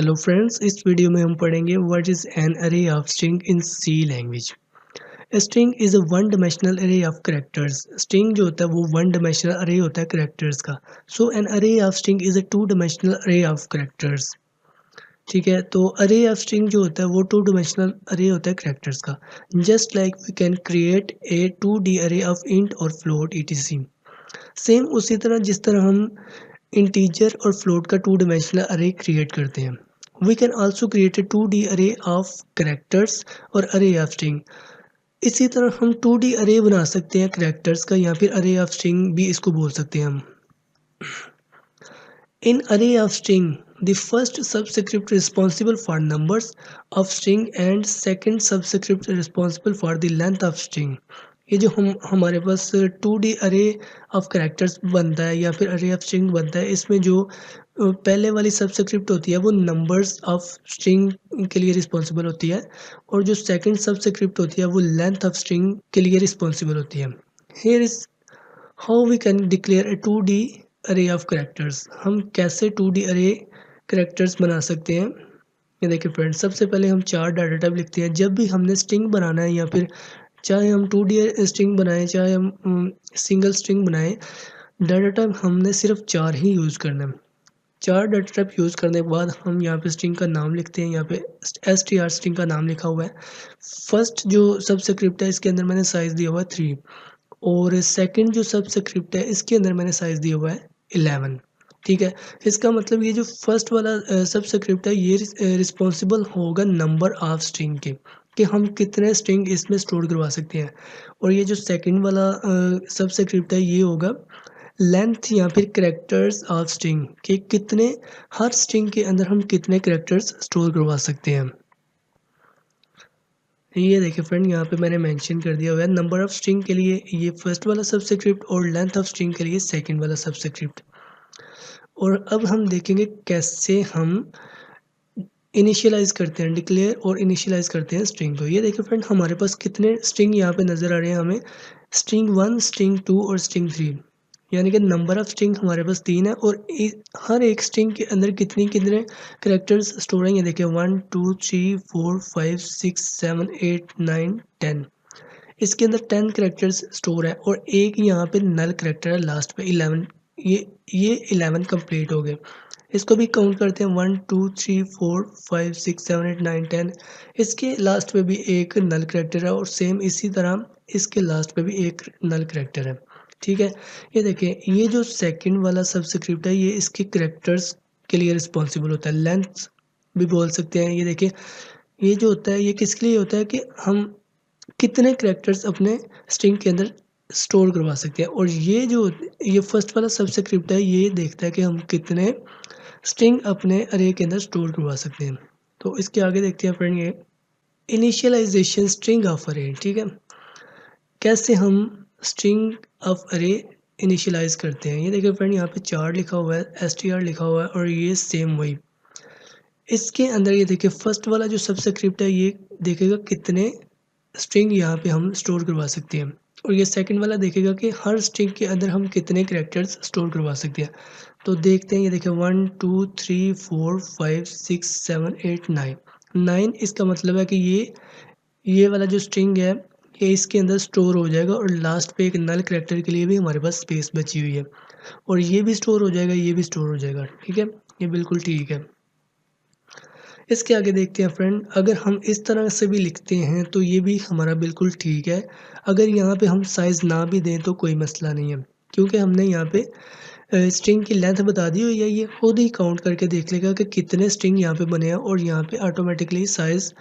Hello friends, इस video में हम पढ़ेंगे what is an array of string in C language. String is a one dimensional array of characters. String जो होता है वो वन डायमेंशनल अरे होता है कैरेक्टर्स का। सो N array of string is a two dimensional array of characters. ठीक है, तो अरे ऑफ स्ट्रिंग जो होता है वो टू डायमेंशनल अरे होता है कैरेक्टर्स का। Just like we can create a 2D array of int और फ्लोट etc। सेम उसी तरह जिस तरह हम इंटीजर और फ्लोट का टू डायमेंशनल अरे क्रिएट करते हैं। We can also create a 2D array of characters और अरे ऑफ स्ट्रिंग। इसी तरह हम 2D अरे बना सकते हैं कैरेक्टर्स का, या फिर अरे ऑफ स्ट्रिंग भी इसको बोल सकते हैं हम। In array of string, the first subscript responsible for numbers of string and second subscript responsible for the length of string। ये जो हम हमारे पास 2D अरे ऑफ कैरेक्टर्स बनता है या फिर अरे ऑफ स्ट्रिंग बनता है, इसमें जो पहले वाली सबस्क्रिप्ट होती है वो नंबर्स ऑफ स्ट्रिंग के लिए रिस्पॉन्सिबल होती है, और जो सेकंड सबस्क्रिप्ट होती है वो लेंथ ऑफ स्ट्रिंग के लिए रिस्पॉन्सिबल होती है। Here is how we can declare a 2D array of characters. हम कैसे 2D अरे कैरेक्टर्स बना सकते हैं, ये देखिए फ्रेंड्स। सबसे पहले हम चार डाटा टाइप लिखते हैं। जब भी हमने स्ट्रिंग बनाना है, या फिर चाहे हम 2D स्ट्रिंग बनाएं चाहे हम सिंगल स्ट्रिंग बनाएं, डाटा टाइप हमने सिर्फ चार ही यूज़ करना है। चार डाटा टाइप यूज़ करने के बाद हम यहाँ पे स्ट्रिंग का नाम लिखते हैं। यहाँ पे str स्ट्रिंग का नाम लिखा हुआ है। फर्स्ट जो सबस्क्रिप्ट है इसके अंदर मैंने साइज़ दिया हुआ है 3, और सेकंड जो सबस्क्रिप्ट है इसके अंदर मैंने साइज़ दिया हुआ है 11। ठीक है, इसका मतलब ये जो फर्स्ट वाला सबस्क्रिप्ट है ये रिस्पॉन्सिबल होगा नंबर ऑफ स्ट्रिंग के, कि हम कितने स्ट्रिंग इसमें स्टोर करवा सकते हैं। और ये जो सेकंड वाला सबस्क्रिप्ट है ये होगा लेंथ या फिर कैरेक्टर्स ऑफ स्ट्रिंग, कि कितने हर स्ट्रिंग के अंदर हम कितने कैरेक्टर्स स्टोर करवा सकते हैं। ये देखिए फ्रेंड, यहाँ पे मैंने मेंशन कर दिया हुआ है नंबर ऑफ स्ट्रिंग के लिए ये फर्स्ट वाला सबस्क्रिप्ट और लेंथ ऑफ स्ट्रिंग के लिए सेकंड वाला सबस्क्रिप्ट। और अब हम देखेंगे कैसे हम इनिशियलाइज़ करते हैं, डिक्लेयर और इनिशियलाइज़ करते हैं स्ट्रिंग को। ये देखिए फ्रेंड, हमारे पास कितने स्ट्रिंग यहाँ पे नज़र आ रहे हैं हमें। स्ट्रिंग 1, स्ट्रिंग 2 और स्ट्रिंग 3, यानी कि नंबर ऑफ स्ट्रिंग हमारे पास 3 है। और हर एक स्ट्रिंग के अंदर कितने कितने कैरेक्टर्स स्टोर हैं, ये देखिए 1 2 3 4 5 6 7 8 9 10। इसके अंदर 10 कैरेक्टर्स स्टोर है, और एक यहाँ पे नल कैरेक्टर है लास्ट पे 11। ये 11 कंप्लीट हो गए। इसको भी काउंट करते हैं 1 2 3 4 5 6 7 8 9 10। इसके लास्ट पे भी एक नल कैरेक्टर है, और सेम इसी तरह इसके लास्ट पे भी एक नल कैरेक्टर है। ठीक है, ये देखिए ये जो सेकंड वाला सबस्क्रिप्ट है ये इसके कैरेक्टर्स के लिए रिस्पॉन्सिबल होता है, लेंथ भी बोल सकते हैं। ये देखिए ये जो होता है ये किसके लिए होता है, कि हम कितने कैरेक्टर्स अपने स्ट्रिंग के अंदर स्टोर करवा सकते हैं। और ये फर्स्ट वाला सबस्क्रिप्ट है ये देखता है कि हम कितने स्ट्रिंग अपने अरे के अंदर स्टोर करवा सकते हैं। तो इसके आगे देखते हैं फ्रेंड, ये इनिशियलाइजेशन स्ट्रिंग ऑफ अरे। ठीक है, कैसे हम स्ट्रिंग ऑफ अरे इनिशियलाइज करते हैं। ये देखिए फ्रेंड, यहाँ पे चार लिखा हुआ है, str लिखा हुआ है, और ये सेम वही। इसके अंदर ये देखिए फर्स्ट वाला जो सबस्क्रिप्ट है ये देखेगा कितने स्ट्रिंग यहाँ पे हम स्टोर करवा सकते हैं, और ये सेकंड वाला देखेगा कि हर स्ट्रिंग के अंदर हम कितने कैरेक्टर्स स्टोर करवा सकते हैं। तो देखते हैं, ये देखिए 1 2 3 4 5 6 7 8 9 9। इसका मतलब है कि ये वाला जो स्ट्रिंग है ये इसके अंदर स्टोर हो जाएगा, और लास्ट पे एक नल कैरेक्टर के लिए भी हमारे पास स्पेस बची हुई है, और ये भी स्टोर हो जाएगा, ये भी स्टोर हो जाएगा। ठीक है, ये बिल्कुल ठीक है। इसके आगे देखते हैं फ्रेंड, अगर हम इस तरह से भी लिखते हैं तो ये भी हमारा बिल्कुल ठीक है। अगर यहाँ पे हम साइज़ ना भी दें तो कोई मसला नहीं है, क्योंकि हमने यहाँ पे स्ट्रिंग की लेंथ बता दी हुई है। ये खुद ही काउंट करके देख लेगा कि कितने स्ट्रिंग यहाँ पे बने हैं, और यहाँ पे ऑटोमेटिकली साइज़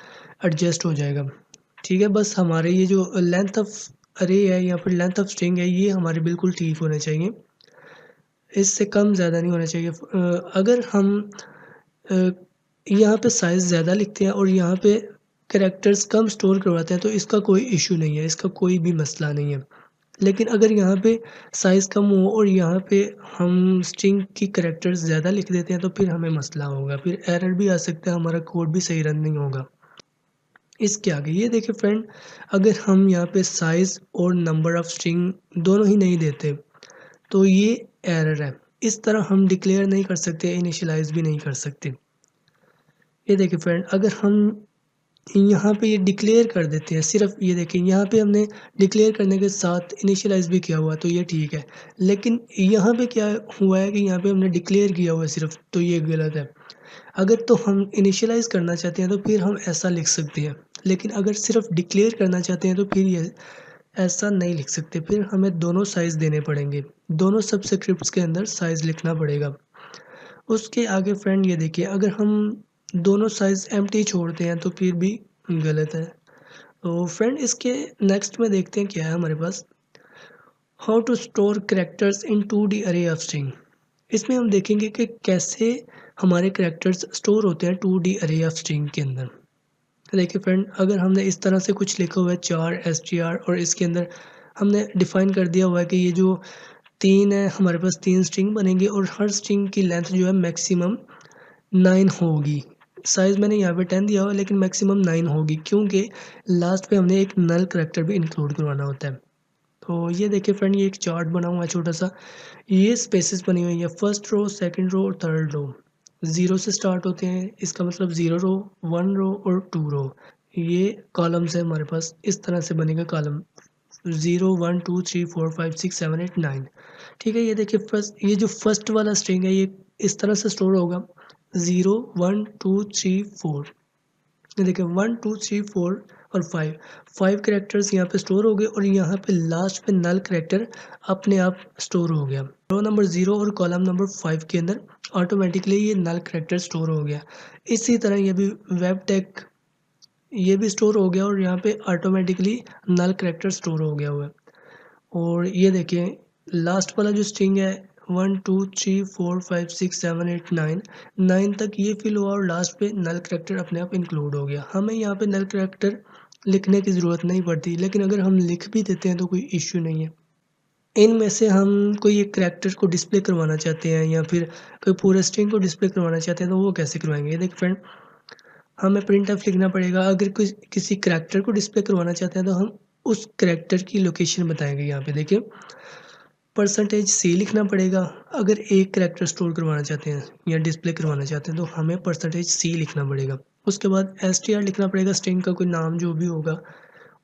एडजस्ट हो जाएगा। ठीक है, बस हमारे ये जो लेंथ ऑफ अरे है या फिर लेंथ ऑफ स्ट्रिंग है ये हमारे बिल्कुल ठीक होने चाहिए, इससे कम ज़्यादा नहीं होना चाहिए। अगर हम अ, यहाँ पे साइज़ ज़्यादा लिखते हैं और यहाँ पे कैरेक्टर्स कम स्टोर करवाते हैं तो इसका कोई इशू नहीं है, इसका कोई भी मसला नहीं है। लेकिन अगर यहाँ पे साइज़ कम हो और यहाँ पे हम स्ट्रिंग की कैरेक्टर्स ज़्यादा लिख देते हैं तो फिर हमें मसला होगा, फिर एरर भी आ सकता है, हमारा कोड भी सही रन नहीं होगा। इसके आगे ये देखिए फ्रेंड, अगर हम यहाँ पे साइज़ और नंबर ऑफ़ स्ट्रिंग दोनों ही नहीं देते तो ये एरर है। इस तरह हम डिक्लेयर नहीं कर सकते, इनिशियलाइज़ भी नहीं कर सकते। ये देखिए फ्रेंड, अगर हम यहाँ पे ये डिक्लेयर कर देते हैं, सिर्फ ये देखिए यहाँ पे हमने डिक्लेयर करने के साथ इनिशियलाइज भी किया हुआ, तो ये ठीक है। लेकिन यहाँ पे क्या हुआ है कि यहाँ पे हमने डिक्लेयर किया हुआ है सिर्फ, तो ये गलत है। अगर तो हम इनिशियलाइज करना चाहते हैं तो फिर हम ऐसा लिख सकते हैं, लेकिन अगर सिर्फ डिक्लेयर करना चाहते हैं तो फिर ये ऐसा नहीं लिख सकते, फिर हमें दोनों साइज़ देने पड़ेंगे, दोनों सबस्क्रिप्ट्स के अंदर साइज़ लिखना पड़ेगा। उसके आगे फ्रेंड ये देखिए, अगर हम दोनों साइज़ एम्प्टी छोड़ते हैं तो फिर भी गलत है। तो फ्रेंड इसके नेक्स्ट में देखते हैं क्या है हमारे पास, how to store characters in 2D array of string. इसमें हम देखेंगे कि कैसे हमारे कैरेक्टर्स स्टोर होते हैं 2D अरे ऑफ स्ट्रिंग के अंदर। देखिए फ्रेंड, अगर हमने इस तरह से कुछ लिखा हुआ है चार str और इसके अंदर हमने डिफाइन कर दिया हुआ है कि ये जो तीन है, हमारे पास तीन स्ट्रिंग बनेंगे और हर स्ट्रिंग की लेंथ जो है मैक्सिमम 9 होगी। साइज़ मैंने यहाँ पे 10 दिया हुआ है, लेकिन मैक्सिमम 9 होगी, क्योंकि लास्ट पे हमने एक नल करैक्टर भी इंक्लूड करवाना होता है। तो ये देखिए फ्रेंड, ये एक चार्ट बना हुआ है छोटा सा, ये स्पेसेस बनी हुई है, फर्स्ट रो, सेकंड रो और थर्ड रो। 0 से स्टार्ट होते हैं, इसका मतलब 0 रो, 1 रो और 2 रो। ये कॉलम्स है हमारे पास, इस तरह से बनेगा कॉलम 0 1 2 3 4 5 6 7 8 9। ठीक है, ये देखिए फर्स्ट, ये जो फर्स्ट वाला स्ट्रिंग है ये इस तरह से स्टोर होगा 0 1 2 3 4। ये देखिए 1 2 3 4 और 5 कैरेक्टर्स यहाँ पे स्टोर हो गए और यहाँ पे लास्ट पे नल कैरेक्टर अपने आप स्टोर हो गया। रो नंबर 0 और कॉलम नंबर 5 के अंदर ऑटोमेटिकली ये नल कैरेक्टर स्टोर हो गया। इसी तरह ये भी वेब टैग, ये भी स्टोर हो गया और यहाँ पे ऑटोमेटिकली नल कैरेक्टर स्टोर हो गया हुआ है। और ये देखिए लास्ट वाला जो स्ट्रिंग है 1 2 3 4 5 6 7 8 9 तक ये फिल हुआ और लास्ट पे नल कैरेक्टर अपने आप इंक्लूड हो गया। हमें यहाँ पे नल कैरेक्टर लिखने की ज़रूरत नहीं पड़ती, लेकिन अगर हम लिख भी देते हैं तो कोई इश्यू नहीं है। इनमें से हम कोई एक कैरेक्टर को डिस्प्ले करवाना चाहते हैं या फिर कोई पूरे स्ट्रिंग को डिस्प्ले करवाना चाहते हैं, तो वो कैसे करवाएंगे। ये देखिए फ्रेंड, हमें प्रिंट एफ लिखना पड़ेगा। अगर कोई किसी कैरेक्टर को डिस्प्ले करवाना चाहते हैं तो हम उस कैरेक्टर की लोकेशन बताएंगे। यहाँ पे देखिए परसेंटेज सी लिखना पड़ेगा। अगर एक कैरेक्टर स्टोर करवाना चाहते हैं या डिस्प्ले करवाना चाहते हैं तो हमें परसेंटेज सी लिखना पड़ेगा। उसके बाद str लिखना पड़ेगा, स्ट्रिंग का कोई नाम जो भी होगा।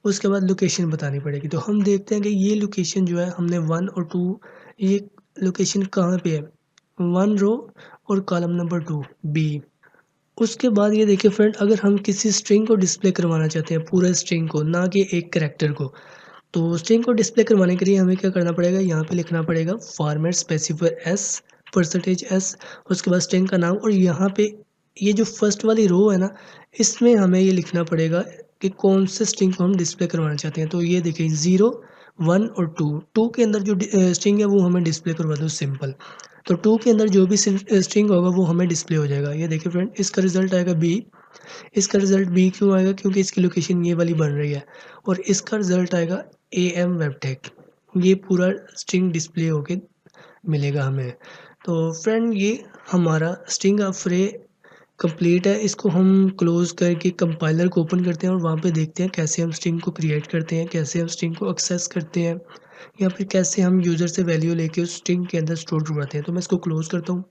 उसके बाद लोकेशन बतानी पड़ेगी। तो हम देखते हैं कि ये लोकेशन जो है हमने 1 और 2, ये लोकेशन कहाँ पे है, 1 रो और कॉलम नंबर 2 बी। उसके बाद ये देखिए फ्रेंड, अगर हम किसी स्ट्रिंग को डिस्प्ले करवाना चाहते हैं, पूरे स्ट्रिंग को, ना कि एक कैरेक्टर को, तो स्ट्रिंग को डिस्प्ले करवाने के लिए हमें क्या करना पड़ेगा, यहाँ पे लिखना पड़ेगा format specifier S, percentage S, उसके बाद स्ट्रिंग का नाम। और यहाँ पे ये जो फर्स्ट वाली रो है ना, इसमें हमें ये लिखना पड़ेगा कि कौन से स्ट्रिंग को हम डिस्प्ले करवाना चाहते हैं। तो ये देखिए 0 1 और 2 के अंदर जो स्ट्रिंग है वो हमें डिस्प्ले करवा दो सिंपल। तो 2 के अंदर जो भी स्ट्रिंग होगा वो हमें डिस्प्ले हो जाएगा। ये देखिए फ्रेंड, इसका रिजल्ट आएगा बी। इसका रिजल्ट बी क्यों आएगा, क्योंकि इसकी लोकेशन ये वाली बन रही है। और इसका रिजल्ट आएगा AM वेबटेक। ये पूरा स्ट्रिंग डिस्प्ले होके मिलेगा हमें। तो फ्रेंड, ये हमारा स्ट्रिंग ऑफ अरे कंप्लीट है। इसको हम क्लोज करके कंपाइलर को ओपन करते हैं और वहाँ पे देखते हैं कैसे हम स्ट्रिंग को क्रिएट करते हैं, कैसे हम स्ट्रिंग को एक्सेस करते हैं, या फिर कैसे हम यूज़र से वैल्यू लेके उस स्ट्रिंग के अंदर स्टोर करवाते हैं। तो मैं इसको क्लोज करता हूँ।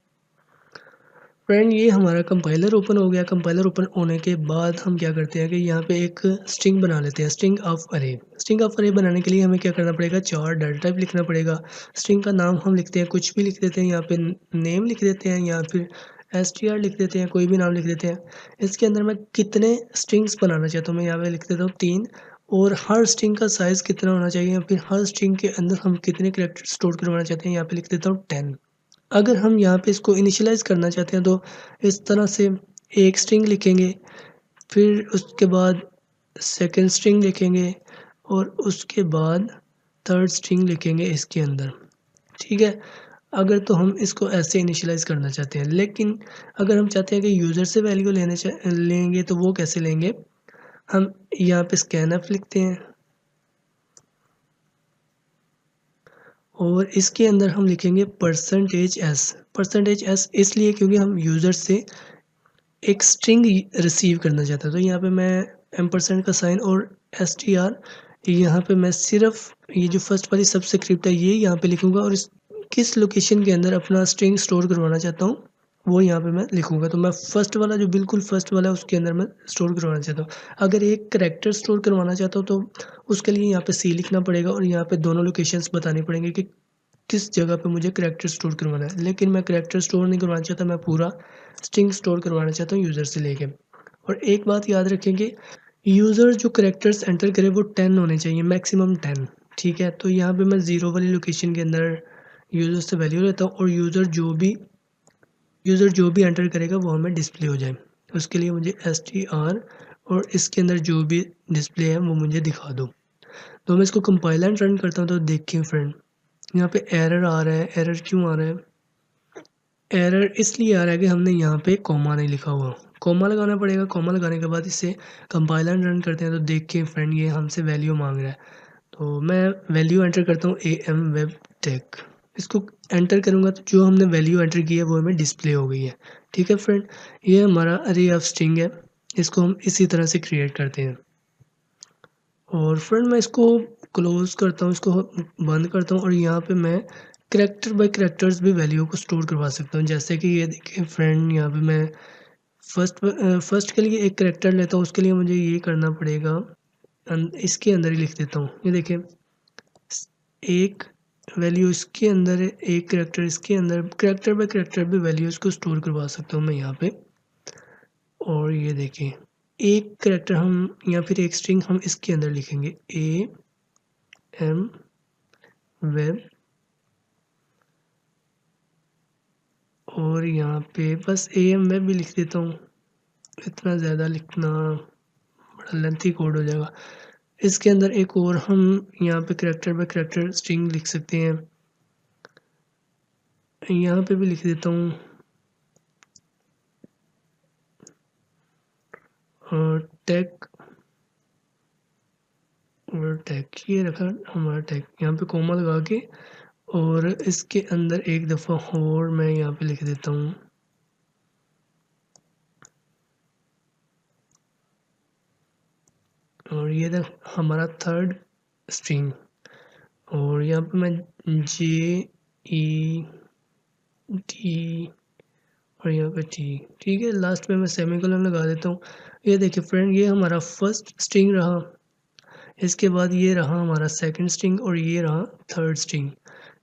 फ्रेंड, ये हमारा कंपाइलर ओपन हो गया। कंपाइलर ओपन होने के बाद हम क्या करते हैं कि यहाँ पे एक स्ट्रिंग बना लेते हैं, स्ट्रिंग ऑफ अरे। स्ट्रिंग ऑफ अरे बनाने के लिए हमें क्या करना पड़ेगा, चार डाटा टाइप लिखना पड़ेगा। स्ट्रिंग का नाम हम लिखते हैं, कुछ भी लिख देते हैं, यहाँ पे नेम लिख देते हैं या फिर str लिख देते हैं, कोई भी नाम लिख देते हैं। इसके अंदर मैं कितने स्ट्रिंग्स बनाना चाहता हूँ, मैं यहाँ पे लिख देता हूँ 3। और हर स्ट्रिंग का साइज़ कितना होना चाहिए या फिर हर स्ट्रिंग के अंदर हम कितने कैरेक्टर स्टोर करवाना चाहते हैं, यहाँ पे लिख देता हूँ 10। अगर हम यहाँ पे इसको इनिशियलाइज़ करना चाहते हैं तो इस तरह से एक स्ट्रिंग लिखेंगे, फिर उसके बाद सेकंड स्ट्रिंग लिखेंगे और उसके बाद थर्ड स्ट्रिंग लिखेंगे इसके अंदर। ठीक है, अगर तो हम इसको ऐसे इनिशियलाइज़ करना चाहते हैं। लेकिन अगर हम चाहते हैं कि यूज़र से वैल्यू लेंगे तो वो कैसे लेंगे, हम यहाँ पे स्कैनफ लिखते हैं और इसके अंदर हम लिखेंगे परसेंटेज एस। परसेंटेज एस इसलिए क्योंकि हम यूज़र से एक स्ट्रिंग रिसीव करना चाहता हूँ। तो यहाँ पे मैं एम्परसेंड का साइन और str, यहाँ पे मैं सिर्फ ये जो फर्स्ट वाली सबस्क्रिप्ट है ये यहाँ पे लिखूँगा और इस किस लोकेशन के अंदर अपना स्ट्रिंग स्टोर करवाना चाहता हूँ वो यहाँ पे मैं लिखूँगा। तो मैं फर्स्ट वाला जो बिल्कुल फर्स्ट वाला है उसके अंदर मैं स्टोर करवाना चाहता हूँ। अगर एक करैक्टर स्टोर करवाना चाहता हूँ तो उसके लिए यहाँ पे सी लिखना पड़ेगा और यहाँ पे दोनों लोकेशंस बताने पड़ेंगे कि किस जगह पे मुझे करैक्टर स्टोर करवाना है। लेकिन मैं करैक्टर स्टोर नहीं करवाना चाहता, मैं पूरा स्ट्रिंग स्टोर करवाना चाहता हूँ यूज़र से लेके। और एक बात याद रखेंगे, यूज़र जो करैक्टर्स एंटर करे वो 10 होने चाहिए, मैक्सिमम 10, ठीक है। तो यहाँ पे मैं 0 वाली लोकेशन के अंदर यूज़र से वैल्यू लेता हूँ और यूज़र जो भी एंटर करेगा वो हमें डिस्प्ले हो जाए। उसके लिए मुझे str और इसके अंदर जो भी डिस्प्ले है वो मुझे दिखा दो। तो मैं इसको कंपाइल एंड रन करता हूँ तो देखिए फ्रेंड, यहाँ पे एरर आ रहा है। एरर क्यों आ रहा है? एरर इसलिए आ रहा है कि हमने यहाँ पे कॉमा नहीं लिखा हुआ। कॉमा लगाना पड़ेगा। कॉमा लगाने के बाद इसे कंपाइल एंड रन करते हैं तो देखिए फ्रेंड, ये हमसे वैल्यू मांग रहा है। तो मैं वैल्यू एंटर करता हूँ AM वेब टेक। इसको एंटर करूँगा तो जो हमने वैल्यू एंटर की है वो हमें डिस्प्ले हो गई है। ठीक है फ्रेंड, ये हमारा अरे ऑफ स्ट्रिंग है। इसको हम इसी तरह से क्रिएट करते हैं। और फ्रेंड मैं इसको क्लोज़ करता हूँ, इसको बंद करता हूँ और यहाँ पे मैं करैक्टर बाय करैक्टर्स भी वैल्यू को स्टोर करवा सकता हूँ। जैसे कि ये देखिए फ्रेंड, यहाँ पे मैं फर्स्ट के लिए एक करैक्टर लेता हूँ। उसके लिए मुझे ये करना पड़ेगा, इसके अंदर ही लिख देता हूँ। ये देखिए, एक वैल्यू इसके अंदर है, एक करैक्टर इसके अंदर। करैक्टर बाय करैक्टर भी वैल्यूज़ को स्टोर करवा सकता हूँ मैं यहाँ पे। और ये देखिए, एक करैक्टर हम या फिर एक स्ट्रिंग हम इसके अंदर लिखेंगे, AM वेब। और यहाँ पे बस AM वेब भी लिख देता हूँ। इतना ज़्यादा लिखना बड़ा लेंथी कोड हो जाएगा। इसके अंदर एक और हम यहाँ पे करैक्टर बाय करैक्टर स्ट्रिंग लिख सकते हैं। यहाँ पे भी लिख देता हूँ। और टैग और टैग ये रखा हमारा टैग। यहाँ पे कोमा लगा के और इसके अंदर एक दफ़ा और मैं यहाँ पे लिख देता हूँ। और ये हमारा थर्ड स्ट्रिंग। और यहाँ पे मैं JET और यहाँ पे T, ठीक है। लास्ट में मैं सेमीकोलन लगा देता हूँ। ये देखिए फ्रेंड, ये हमारा फर्स्ट स्ट्रिंग रहा। इसके बाद ये रहा हमारा सेकंड स्ट्रिंग और ये रहा थर्ड स्ट्रिंग।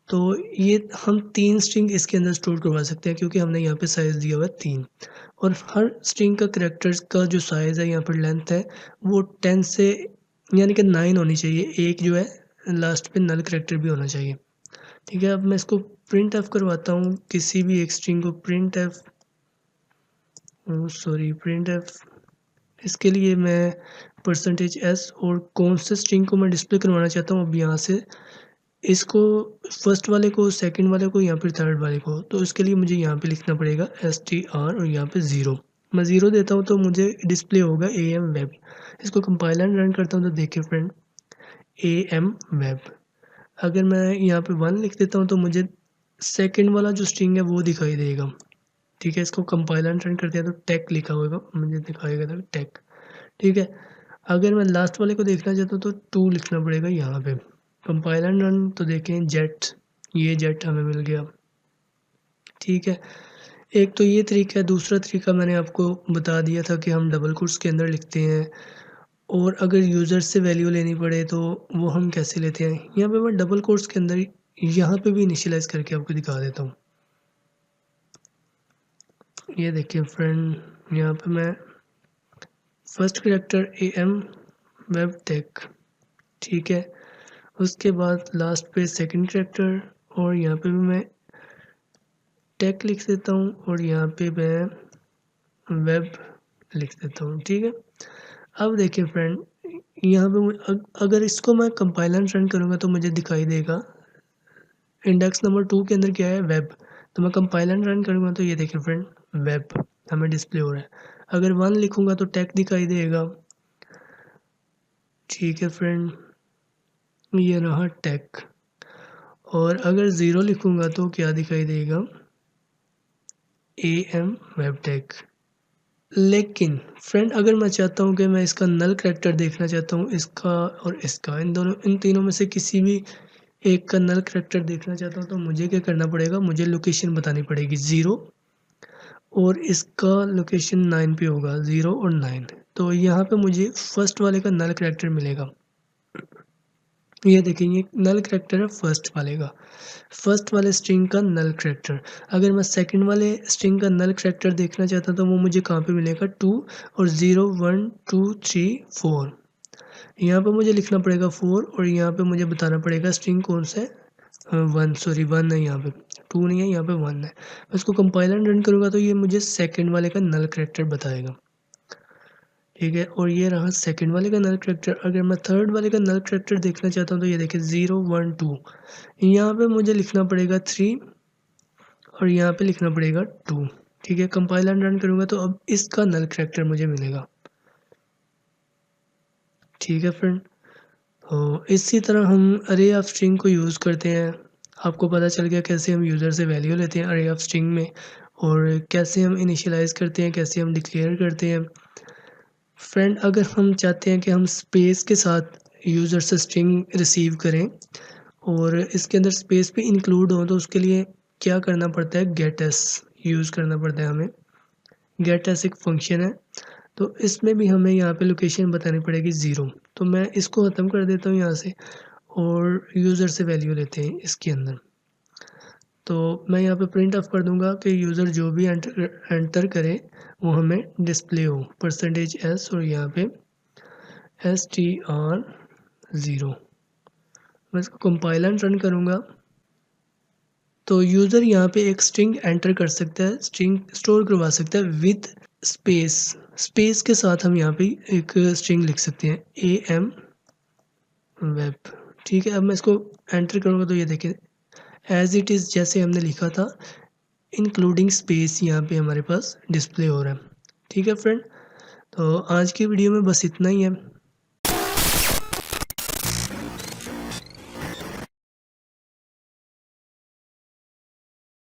तो ये हम 3 स्ट्रिंग इसके अंदर स्टोर करवा सकते हैं क्योंकि हमने यहाँ पे साइज़ दिया हुआ है 3। और हर स्ट्रिंग का करैक्टर्स का जो साइज़ है, यहाँ पर लेंथ है, वो 10 से यानी कि 9 होनी चाहिए। एक जो है लास्ट पे नल करैक्टर भी होना चाहिए। ठीक है, अब मैं इसको प्रिंट एफ करवाता हूँ। किसी भी एक स्ट्रिंग को प्रिंट एफ, इसके लिए मैं %s और कौन से स्ट्रिंग को मैं डिस्प्ले करवाना चाहता हूँ, अब यहाँ से इसको फर्स्ट वाले को, सेकंड वाले को या फिर थर्ड वाले को। तो इसके लिए मुझे यहाँ पे लिखना पड़ेगा str और यहाँ पे 0। मैं 0 देता हूँ तो मुझे डिस्प्ले होगा AM वेब। इसको कंपाइल एंड रन करता हूँ तो देखिए फ्रेंड, AM वेब। अगर मैं यहाँ पे 1 लिख देता हूँ तो मुझे सेकंड वाला जो स्ट्रिंग है वो दिखाई देगा। ठीक है, इसको कंपाइल एंड रन करते हैं तो टेक लिखा होगा, मुझे दिखाएगा था टेक। ठीक है, अगर मैं लास्ट वाले को देखना चाहता हूँ तो 2 लिखना पड़ेगा यहाँ पे। कंपाइल एंड रन तो देखें जेट, ये जेट हमें मिल गया। ठीक है, एक तो ये तरीका है। दूसरा तरीका मैंने आपको बता दिया था कि हम डबल कोट्स के अंदर लिखते हैं। और अगर यूज़र से वैल्यू लेनी पड़े तो वो हम कैसे लेते हैं, यहाँ पे मैं डबल कोट्स के अंदर यहाँ पे भी इनिशियलाइज़ करके आपको दिखा देता हूँ। ये देखिए फ्रेंड, यहाँ पे मैं first character AM web tech, ठीक है। उसके बाद लास्ट पे सेकंड करैक्टर और यहाँ पे भी मैं टेक लिख देता हूँ और यहाँ पे मैं वेब लिख देता हूँ। ठीक है, अब देखिए फ्रेंड, यहाँ पे अगर इसको मैं कंपाइल एंड रन करूँगा तो मुझे दिखाई देगा इंडेक्स नंबर 2 के अंदर क्या है, वेब। तो मैं कंपाइल एंड रन करूँगा तो ये देखिए फ्रेंड, वेब हमें डिस्प्ले हो रहा है। अगर 1 लिखूँगा तो टेक दिखाई देगा। ठीक है फ्रेंड, ये रहा टेक। और अगर 0 लिखूँगा तो क्या दिखाई देगा, AM वेब टेक। लेकिन फ्रेंड, अगर मैं चाहता हूँ कि मैं इसका नल करैक्टर देखना चाहता हूँ, इसका और इसका, इन तीनों में से किसी भी एक का नल करैक्टर देखना चाहता हूँ तो मुझे क्या करना पड़ेगा, मुझे लोकेशन बतानी पड़ेगी 0 और इसका लोकेशन 9 पे होगा, 0 और 9। तो यहाँ पे मुझे फर्स्ट वाले का नल करैक्टर मिलेगा। ये देखिए ये नल करैक्टर है फर्स्ट वाले का, फर्स्ट वाले स्ट्रिंग का नल करैक्टर। अगर मैं सेकंड वाले स्ट्रिंग का नल करैक्टर देखना चाहता हूँ तो वो मुझे कहाँ पे मिलेगा, 2 और 0 1 2 3 4। यहाँ पे मुझे लिखना पड़ेगा 4 और यहाँ पे मुझे बताना पड़ेगा स्ट्रिंग कौन सा है, 1, सॉरी 1 है यहाँ पे, 2 नहीं है यहाँ पे, 1 है। मैं इसको कंपाइल एंड रन करूँगा तो ये मुझे सेकंड वाले का नल करैक्टर बताएगा, ठीक है। और ये रहा सेकंड वाले का नल करैक्टर। अगर मैं थर्ड वाले का नल करैक्टर देखना चाहता हूँ तो ये देखिए 0 1 2, यहाँ पे मुझे लिखना पड़ेगा 3 और यहाँ पे लिखना पड़ेगा 2, ठीक है। कंपाइल एंड रन करूँगा तो अब इसका नल करैक्टर मुझे मिलेगा, ठीक है फ्रेंड। तो इसी तरह हम अरे ऑफ स्ट्रिंग को यूज़ करते हैं। आपको पता चल गया कैसे हम यूज़र से वैल्यू लेते हैं अरे ऑफ स्ट्रिंग में, और कैसे हम इनिशियलाइज़ करते हैं, कैसे हम डिक्लेयर करते हैं। फ्रेंड अगर हम चाहते हैं कि हम स्पेस के साथ यूज़र से स्ट्रिंग रिसीव करें और इसके अंदर स्पेस भी इंक्लूड हो तो उसके लिए क्या करना पड़ता है, गेट एस यूज़ करना पड़ता है हमें। गेट एस एक फंक्शन है, तो इसमें भी हमें यहाँ पे लोकेशन बतानी पड़ेगी 0। तो मैं इसको ख़त्म कर देता हूँ यहाँ से और यूज़र से वैल्यू लेते हैं इसके अंदर। तो मैं यहाँ पे प्रिंट ऑफ कर दूंगा कि यूज़र जो भी एंटर करे वो हमें डिस्प्ले हो, %s और यहाँ पे str0। मैं इसको कंपाइल एंड रन करूँगा तो यूज़र यहाँ पे एक स्ट्रिंग एंटर कर सकता है, स्ट्रिंग स्टोर करवा सकता है विद स्पेस। स्पेस के साथ हम यहाँ पे एक स्ट्रिंग लिख सकते हैं am वेब, ठीक है। अब मैं इसको एंटर करूँगा तो ये देखिए एज इट इज़ जैसे हमने लिखा था इंक्लूडिंग स्पेस यहाँ पे हमारे पास डिस्प्ले हो रहा है, ठीक है फ्रेंड। तो आज की वीडियो में बस इतना ही है।